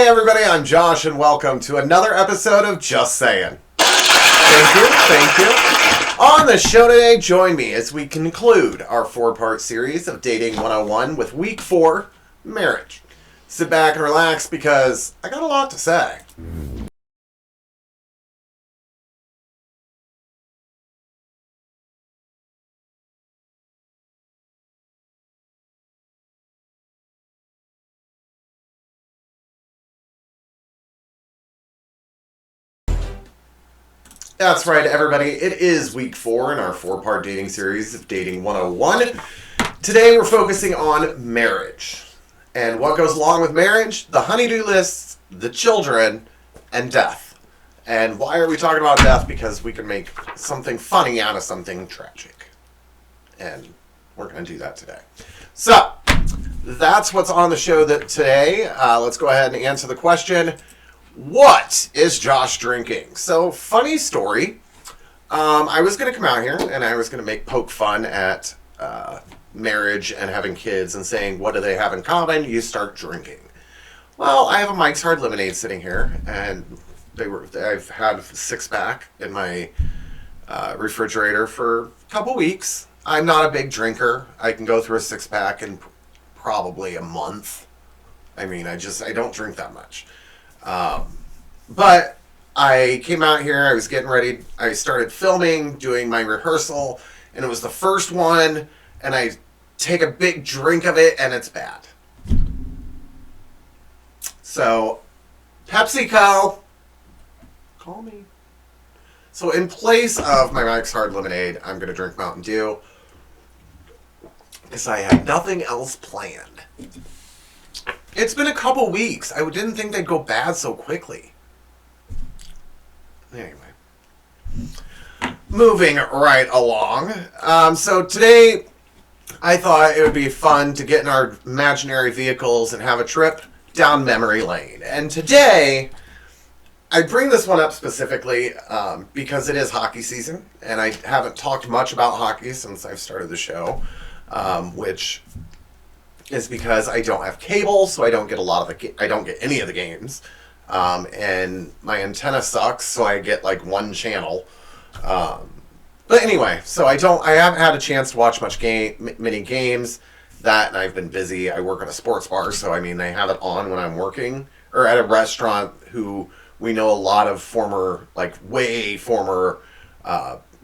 everybody, I'm Josh, and welcome to another episode of Just Saying. Thank you. On the show today, join me as we conclude our four-part series of Dating 101 with Week 4, Marriage. Sit back and relax because I got a lot to say. That's right, everybody. It is week 4 in our 4-part dating series of Dating 101. Today we're focusing on marriage. And what goes along with marriage? The honey-do lists, the children, and death. And why are we talking about death? Because we can make something funny out of something tragic. And we're going to do that today. So, that's what's on the show today. Let's go ahead and answer the question. What is Josh drinking? So, funny story. I was going to come out here and I was going to poke fun at marriage and having kids and saying, what do they have in common? You start drinking. Well, I have a Mike's Hard Lemonade sitting here, and I've had a 6-pack in my refrigerator for a couple weeks. I'm not a big drinker. I can go through a 6-pack in probably a month. I mean, I don't drink that much. But I came out here, I was getting ready, I started filming, doing my rehearsal, and it was the first one, and I take a big drink of it, and it's bad. So, PepsiCo, call me. So in place of my Mike's Hard Lemonade, I'm going to drink Mountain Dew, because I had nothing else planned. It's been a couple weeks. I didn't think they'd go bad so quickly. Anyway. Moving right along. So today, I thought it would be fun to get in our imaginary vehicles and have a trip down memory lane. And today, I bring this one up specifically because it is hockey season. And I haven't talked much about hockey since I've started the show. Which is because I don't have cable, so I don't get I don't get any of the games, and my antenna sucks, so I get like one channel. But anyway, so I haven't had a chance to watch many games. And I've been busy. I work at a sports bar, so I mean they have it on when I'm working, or at a restaurant. Who we know a lot of former Peoria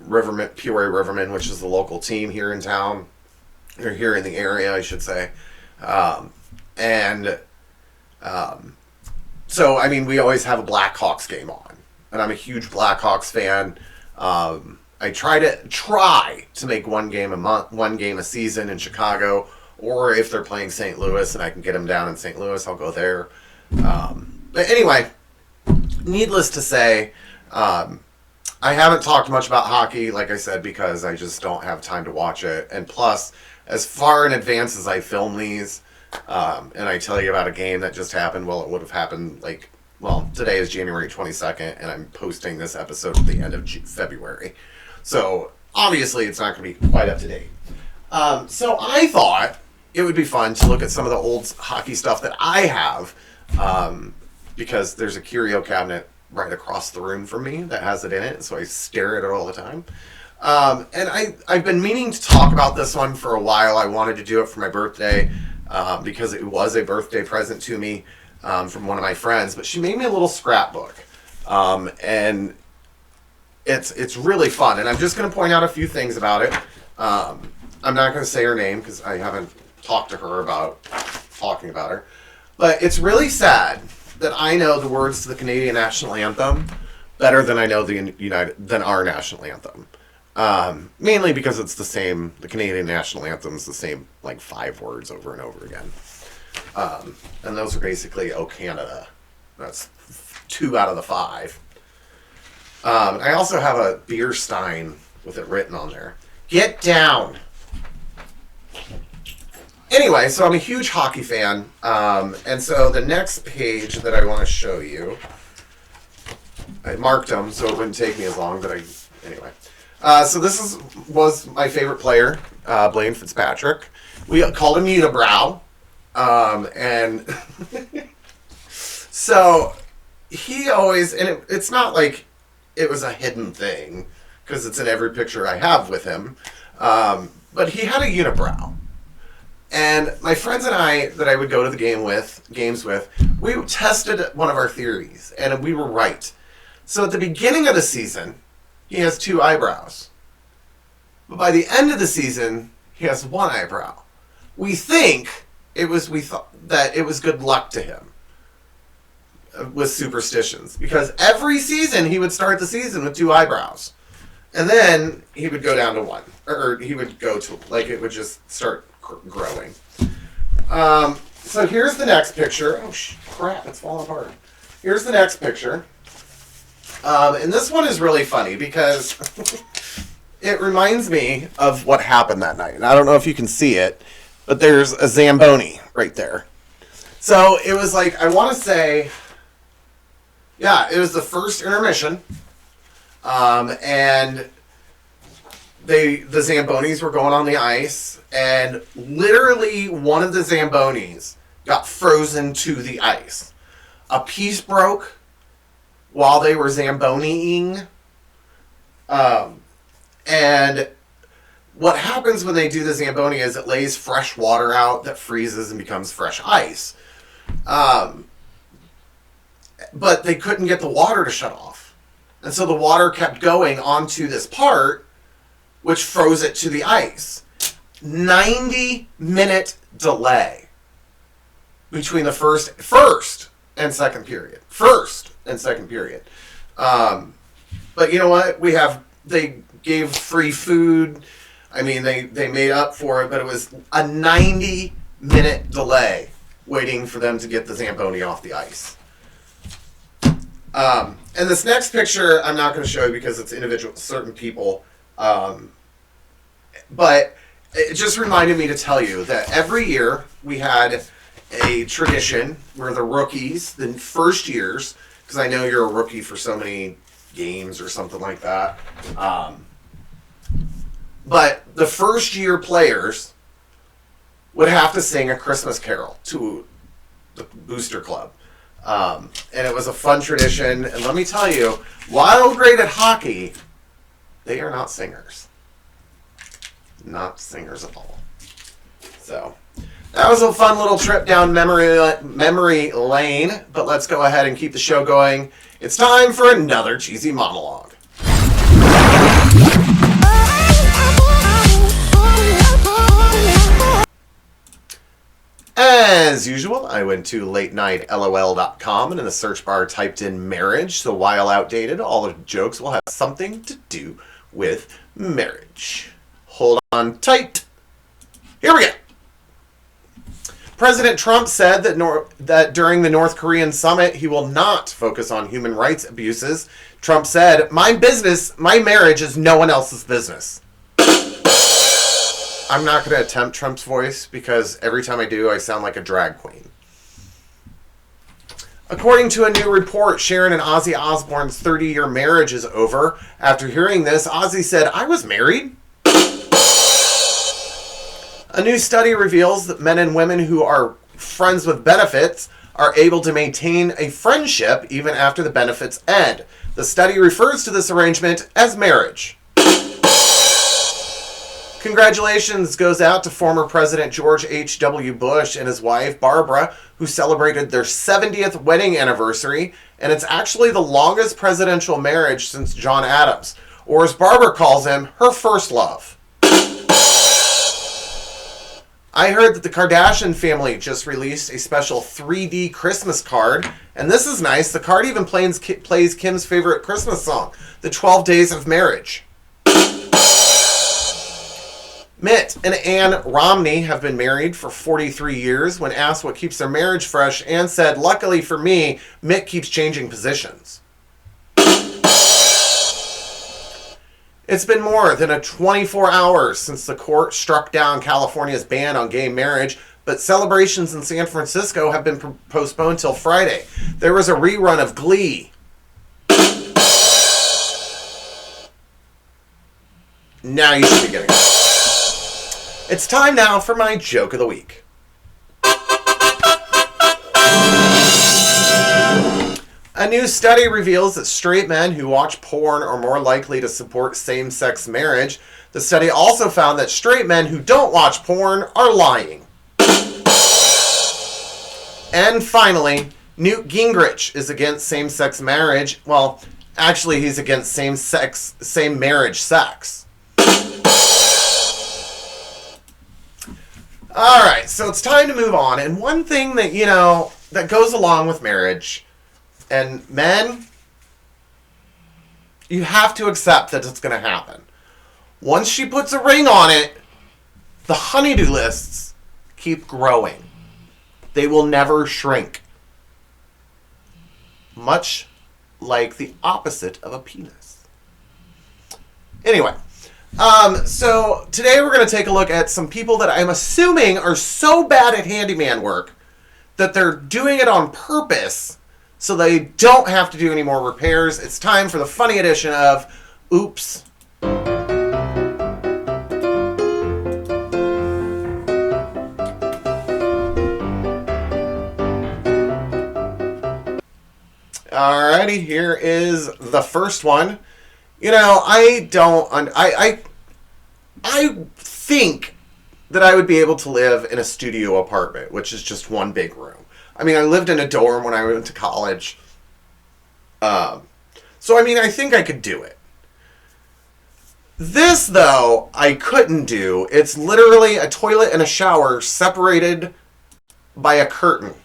Rivermen, which is the local team here in town, or here in the area, I should say. So, I mean, we always have a Blackhawks game on, and I'm a huge Blackhawks fan. I try to make one game a month, one game a season in Chicago, or if they're playing St. Louis and I can get them down in St. Louis, I'll go there. But anyway, needless to say, I haven't talked much about hockey, like I said, because I just don't have time to watch it. And plus, as far in advance as I film these, and I tell you about a game that just happened, well, it would have happened today is January 22nd, and I'm posting this episode at the end of February. So, obviously, it's not going to be quite up to date. So, I thought it would be fun to look at some of the old hockey stuff that I have, because there's a curio cabinet right across the room from me that has it in it, so I stare at it all the time. And I've been meaning to talk about this one for a while. I wanted to do it for my birthday because it was a birthday present to me from one of my friends. But she made me a little scrapbook, and it's really fun. And I'm just going to point out a few things about it. I'm not going to say her name because I haven't talked to her about talking about her. But it's really sad that I know the words to the Canadian national anthem better than I know than our national anthem. Mainly because it's the same, the Canadian national anthem is the same, 5 words over and over again. And those are basically, "Oh Canada." That's 2 out of the 5. I also have a beer stein with it written on there. Get down! Anyway, so I'm a huge hockey fan. And so the next page that I want to show you, I marked them so it wouldn't take me as long, but anyway. So this was my favorite player, Blaine Fitzpatrick. We called him Unibrow. And So he always, and it's not like it was a hidden thing, because it's in every picture I have with him, but he had a unibrow. And my friends and I, that I would go to the games with, we tested one of our theories, and we were right. So at the beginning of the season, he has 2 eyebrows. But by the end of the season, he has 1 eyebrow. We thought that it was good luck to him with superstitions, because every season he would start the season with 2 eyebrows, and then he would go down to 1, or he would go to, like, it would just start growing. So here's the next picture. Oh crap, it's falling apart. Here's the next picture, and this one is really funny because it reminds me of what happened that night, and I don't know if you can see it, but there's a Zamboni right there. So it was like, I want to say, yeah, it was the first intermission, and the Zambonis were going on the ice, and literally one of the Zambonis got frozen to the ice. A piece broke while they were Zamboniing, and what happens when they do the Zamboni is it lays fresh water out that freezes and becomes fresh ice. But they couldn't get the water to shut off. And so the water kept going onto this part, which froze it to the ice. 90-minute delay between the first and second period. But you know what? They gave free food. I mean, they made up for it, but it was a 90-minute delay waiting for them to get the Zamboni off the ice. And this next picture, I'm not going to show you because it's individual, certain people. But it just reminded me to tell you that every year we had a tradition where the rookies, the first years, because I know you're a rookie for so many games or something like that. But the first year players would have to sing a Christmas carol to the booster club. And it was a fun tradition. And let me tell you, while great at hockey, they are not singers. Not singers at all. So that was a fun little trip down memory lane. But let's go ahead and keep the show going. It's time for another cheesy monologue. As usual, I went to latenightLOL.com and in the search bar typed in marriage, so while outdated, all the jokes will have something to do with marriage. Hold on tight. Here we go. President Trump said that during the North Korean summit, he will not focus on human rights abuses. Trump said, my marriage is no one else's business. I'm not going to attempt Trump's voice because every time I do, I sound like a drag queen. According to a new report, Sharon and Ozzy Osbourne's 30-year marriage is over. After hearing this, Ozzy said, I was married. A new study reveals that men and women who are friends with benefits are able to maintain a friendship even after the benefits end. The study refers to this arrangement as marriage. Congratulations goes out to former President George H.W. Bush and his wife, Barbara, who celebrated their 70th wedding anniversary, and it's actually the longest presidential marriage since John Adams, or as Barbara calls him, her first love. I heard that the Kardashian family just released a special 3D Christmas card, and this is nice. The card even plays Kim's favorite Christmas song, The 12 Days of Marriage. Mitt and Ann Romney have been married for 43 years. When asked what keeps their marriage fresh, Ann said, luckily for me, Mitt keeps changing positions. It's been more than 24 hours since the court struck down California's ban on gay marriage, but celebrations in San Francisco have been postponed till Friday. There was a rerun of Glee. Now you should be getting it. It's time now for my joke of the week. A new study reveals that straight men who watch porn are more likely to support same-sex marriage. The study also found that straight men who don't watch porn are lying. And finally, Newt Gingrich is against same-sex marriage. Well, actually, he's against same-marriage sex. Alright, so it's time to move on. And one thing that, that goes along with marriage, and men, you have to accept that it's going to happen. Once she puts a ring on it, the honeydew lists keep growing. They will never shrink. Much like the opposite of a penis. Anyway, so today we're going to take a look at some people that I'm assuming are so bad at handyman work that they're doing it on purpose so they don't have to do any more repairs. It's time for the funny edition of Oops. Alrighty, here is the first one. I think that I would be able to live in a studio apartment, which is just one big room. I mean, I lived in a dorm when I went to college. So, I think I could do it. This, though, I couldn't do. It's literally a toilet and a shower separated by a curtain.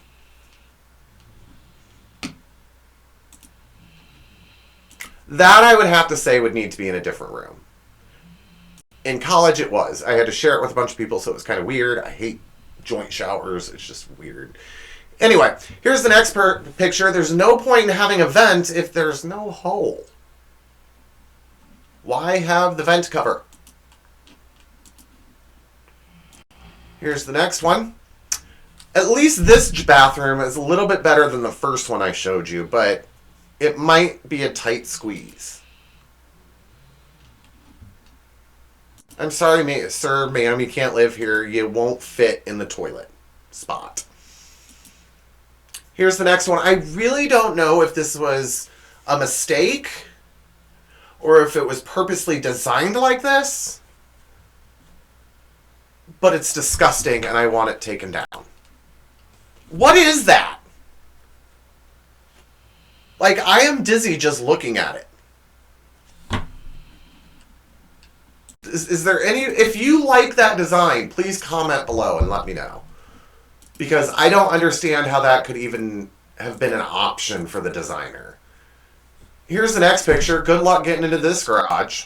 That, I would have to say, would need to be in a different room. In college, it was. I had to share it with a bunch of people, so it was kind of weird. I hate joint showers. It's just weird. Anyway, here's the next picture. There's no point in having a vent if there's no hole. Why have the vent cover? Here's the next one. At least this bathroom is a little bit better than the first one I showed you, but it might be a tight squeeze. I'm sorry, sir, ma'am, you can't live here. You won't fit in the toilet spot. Here's the next one. I really don't know if this was a mistake or if it was purposely designed like this, but it's disgusting and I want it taken down. What is that? Like, I am dizzy just looking at it. Is there any... If you like that design, please comment below and let me know. Because I don't understand how that could even have been an option for the designer. Here's the next picture. Good luck getting into this garage.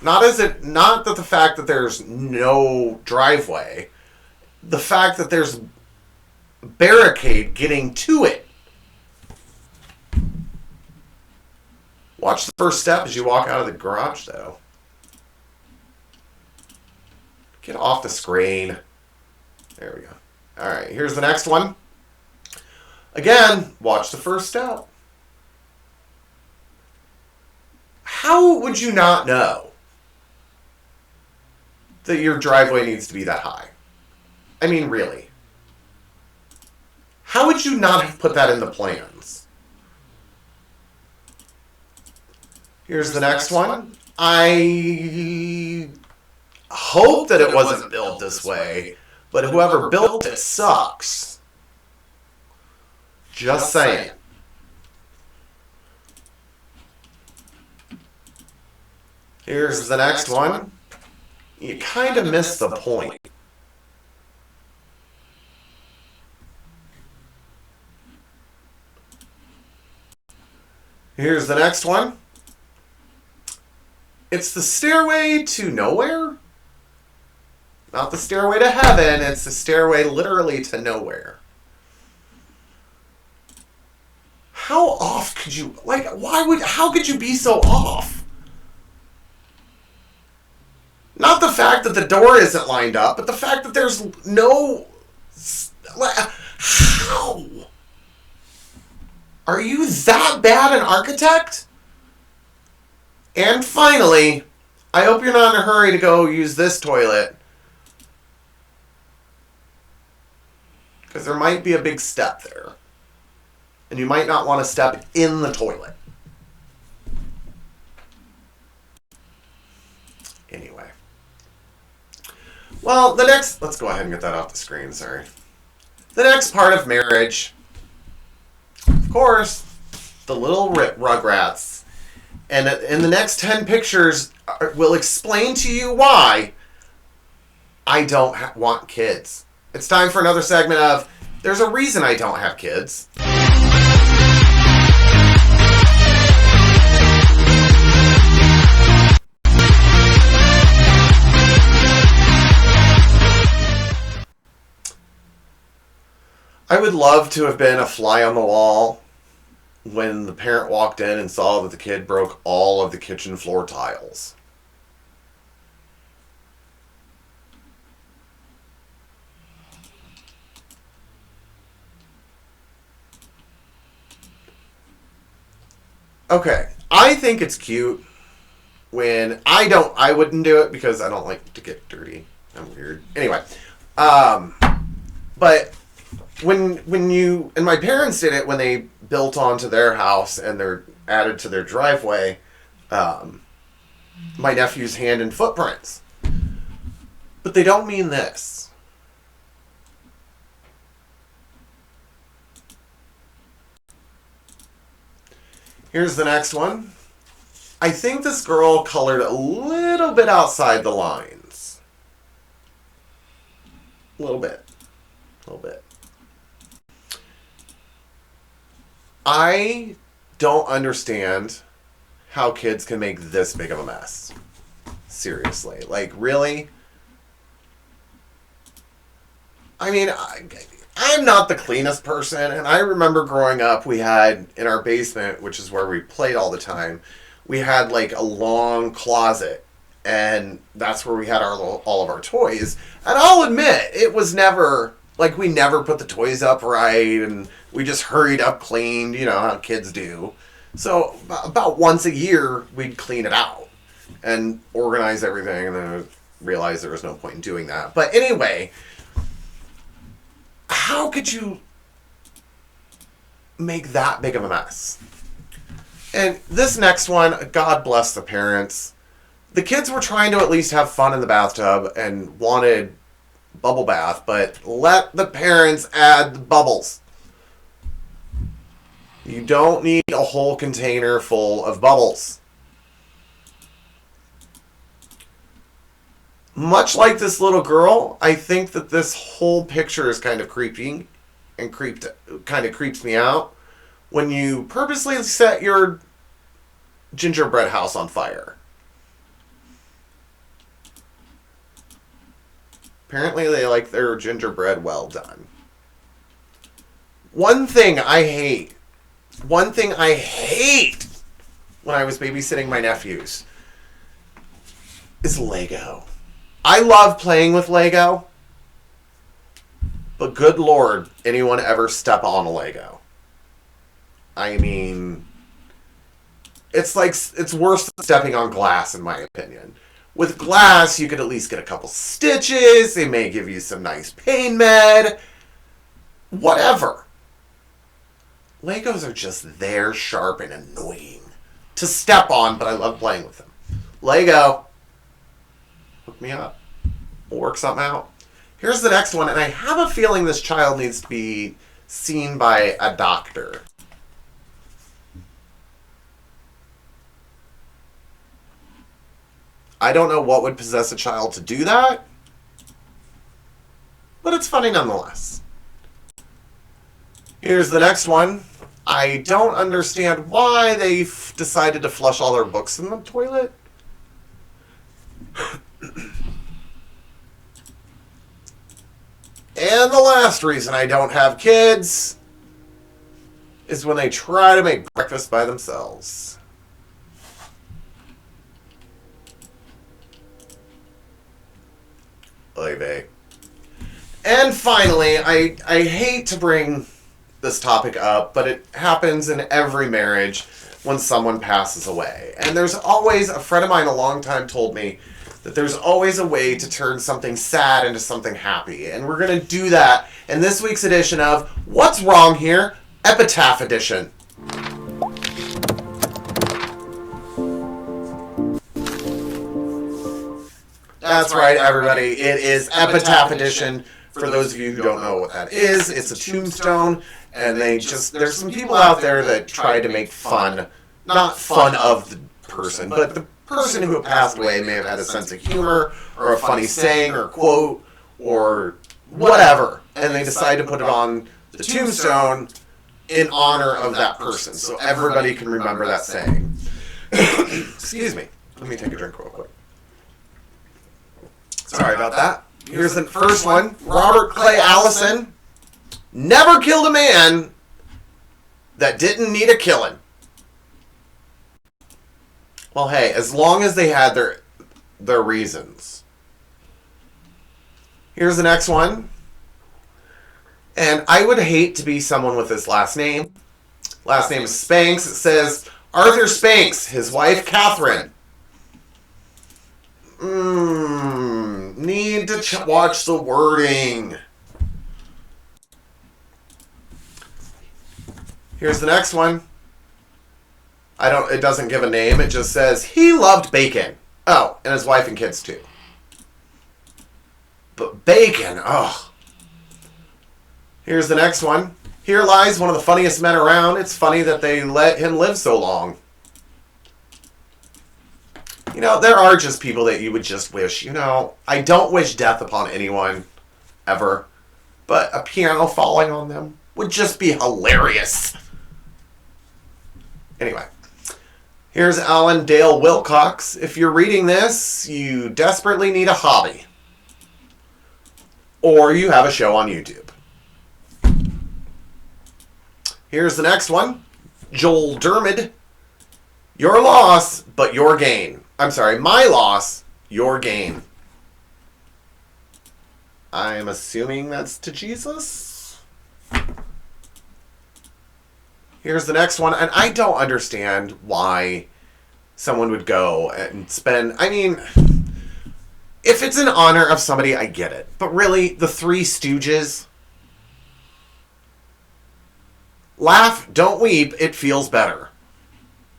Not that the fact that there's no driveway. The fact that there's barricade getting to it. Watch the first step as you walk out of the garage, though. Get off the screen. There we go. Alright, here's the next one. Again, watch the first step. How would you not know that your driveway needs to be that high? I mean, really. How would you not have put that in the plans? Here's the next one. I hope that it wasn't built this way, but whoever built it sucks. Just saying. Here's the next one. You kind of missed the point. Here's the next one. It's the stairway to nowhere. Not the stairway to heaven, it's the stairway literally to nowhere. How off could you, how could you be so off? Not the fact that the door isn't lined up, but the fact that there's no, how? Are you that bad an architect? And finally, I hope you're not in a hurry to go use this toilet. Because there might be a big step there. and you might not want to step in the toilet. Anyway. Well, let's go ahead and get that off the screen, sorry. The next part of marriage, of course, the little Rugrats. And in the next 10 pictures, will explain to you why I don't want kids. It's time for another segment of, there's a reason I don't have kids. I would love to have been a fly on the wall when the parent walked in and saw that the kid broke all of the kitchen floor tiles. Okay, I think it's cute when I wouldn't do it because I don't like to get dirty. I'm weird. Anyway, but when you, and my parents did it when they built onto their house and they're added to their driveway, my nephew's hand and footprints. But they don't mean this. Here's the next one. I think this girl colored a little bit outside the lines. A little bit. I don't understand how kids can make this big of a mess. Seriously. Like, really? I mean, I'm not the cleanest person, and I remember growing up, we had, in our basement, which is where we played all the time, we had, like, a long closet, and that's where we had all of our toys. And I'll admit, it was never, like, we never put the toys up right, and we just hurried up, cleaned, you know, how kids do. So, about once a year, we'd clean it out and organize everything, and then I realized there was no point in doing that. But anyway, how could you make that big of a mess? And this next one, God bless the parents. The kids were trying to at least have fun in the bathtub and wanted bubble bath, but let the parents add the bubbles. You don't need a whole container full of bubbles. Much like this little girl, I think that this whole picture is kind of creepy and kind of creeps me out when you purposely set your gingerbread house on fire. Apparently they like their gingerbread well done. One thing I hate when I was babysitting my nephews is Lego. I love playing with Lego, but good Lord, anyone ever step on a Lego? I mean, it's worse than stepping on glass in my opinion. With glass, you could at least get a couple stitches, they may give you some nice pain med, whatever. Legos are just there, sharp and annoying to step on, but I love playing with them. Lego, hook me up. We'll work something out. Here's the next one, and I have a feeling this child needs to be seen by a doctor. I don't know what would possess a child to do that, but it's funny nonetheless. Here's the next one. I don't understand why they decided to flush all their books in the toilet. And the last reason I don't have kids is when they try to make breakfast by themselves. Oy vey. And finally, I hate to bring this topic up, but it happens in every marriage when someone passes away. And there's always, a friend of mine a long time told me that there's always a way to turn something sad into something happy. And we're going to do that in this week's edition of What's Wrong Here? Epitaph Edition. That's right, everybody. It is Epitaph Edition. For those of you who don't know what that is, it's a tombstone, and there's some people out there that try to make fun, not fun of the person, but the person who passed away may have had a sense of humor, or a funny saying, or quote, or whatever, and they decide to put it on the tombstone in honor of that person, so everybody can remember that saying. Excuse me. Let me take a drink real quick. Sorry about that. Here's the first one. Robert Clay Allison never killed a man that didn't need a killing. Well, hey, as long as they had their reasons. Here's the next one. And I would hate to be someone with this last name. Last name is Spanks. It says, Arthur Spanks, his wife Catherine. Need to watch the wording. Here's the next one. It doesn't give a name. It just says, he loved bacon. Oh, and his wife and kids too. But bacon, ugh. Here's the next one. Here lies one of the funniest men around. It's funny that they let him live so long. You know, there are just people that you would just wish, I don't wish death upon anyone, ever. But a piano falling on them would just be hilarious. Anyway, here's Alan Dale Wilcox. If you're reading this, you desperately need a hobby. Or you have a show on YouTube. Here's the next one. Joel Dermid. Your loss, but your gain. I'm sorry, my loss, your gain. I'm assuming that's to Jesus. Here's the next one, and I don't understand why someone would go and spend... if it's in honor of somebody, I get it. But really, the Three Stooges... Laugh, don't weep, it feels better.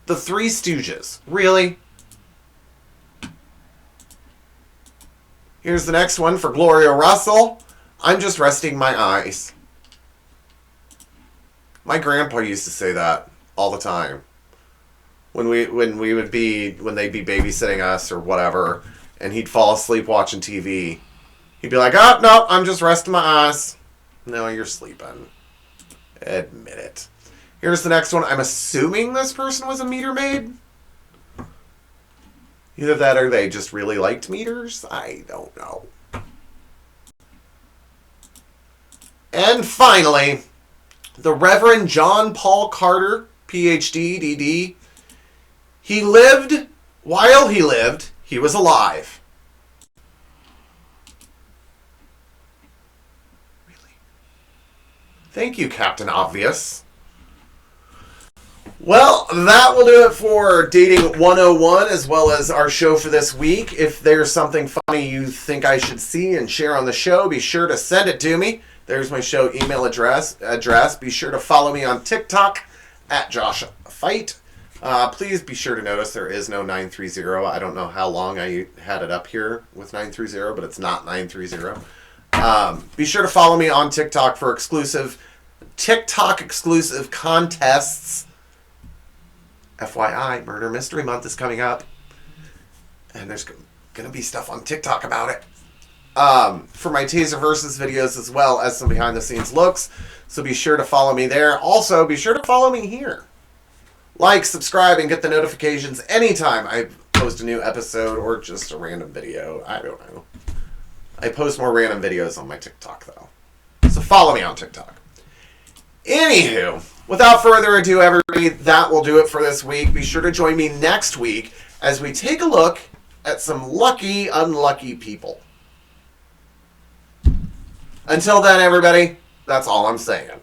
The Three Stooges. Really? Here's the next one for Gloria Russell. I'm just resting my eyes. My grandpa used to say that all the time. When they'd be babysitting us or whatever, and he'd fall asleep watching TV. He'd be like, oh, no, I'm just resting my eyes. No, you're sleeping. Admit it. Here's the next one. I'm assuming this person was a meter maid. Either that or they just really liked meters. I don't know. And finally, the Reverend John Paul Carter, PhD, DD. He lived, while he lived, he was alive. Really? Thank you, Captain Obvious. Well, that will do it for Dating 101 as well as our show for this week. If there's something funny you think I should see and share on the show, be sure to send it to me. There's my show email address. Be sure to follow me on TikTok at JoshFight. Please be sure to notice there is no 930. I don't know how long I had it up here with 930, but it's not 930. Be sure to follow me on TikTok for TikTok exclusive contests. FYI, Murder Mystery Month is coming up. And there's going to be stuff on TikTok about it. For my Taser Versus videos as well as some behind the scenes looks. So be sure to follow me there. Also, be sure to follow me here. Like, subscribe, and get the notifications anytime I post a new episode or just a random video. I don't know. I post more random videos on my TikTok, though. So follow me on TikTok. Anywho, without further ado, everybody, that will do it for this week. Be sure to join me next week as we take a look at some lucky, unlucky people. Until then, everybody, that's all I'm saying.